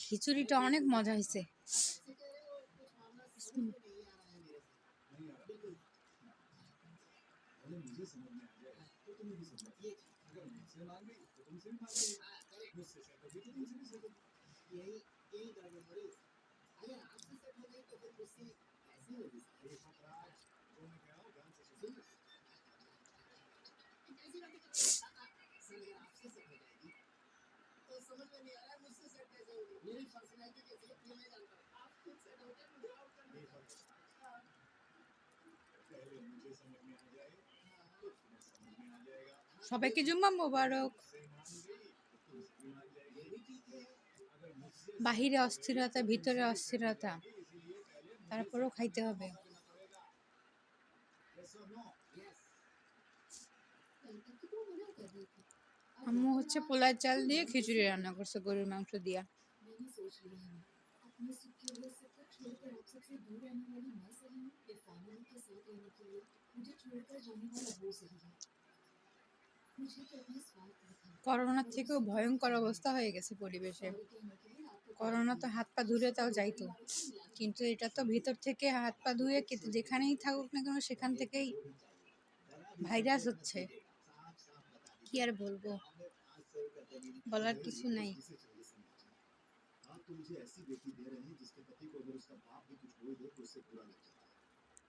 খিচুড়িটা অনেক মজা হয়েছে। সবাইকে জুম্মা মোবারক। বাহিরে অস্থিরতা, ভিতরে অস্থিরতা, তারপরেও খাইতে হবে। আম্মু হচ্ছে পোলার চাল দিয়ে খিচুড়ি রান্না করছে গরুর মাংস দিয়া। করোনার থেকেও ভয়ঙ্কর অবস্থা হয়ে গেছে পরিবেশে। করোনা তো হাত পা ধুলে তাও যাইতো, কিন্তু এটা তো ভিতর থেকে হাত পা ধুয়ে যেখানেই থাকুক না কেন সেখান থেকেই ভাইরাস হচ্ছে। কি আর বলবো, বলার কিছু নাই।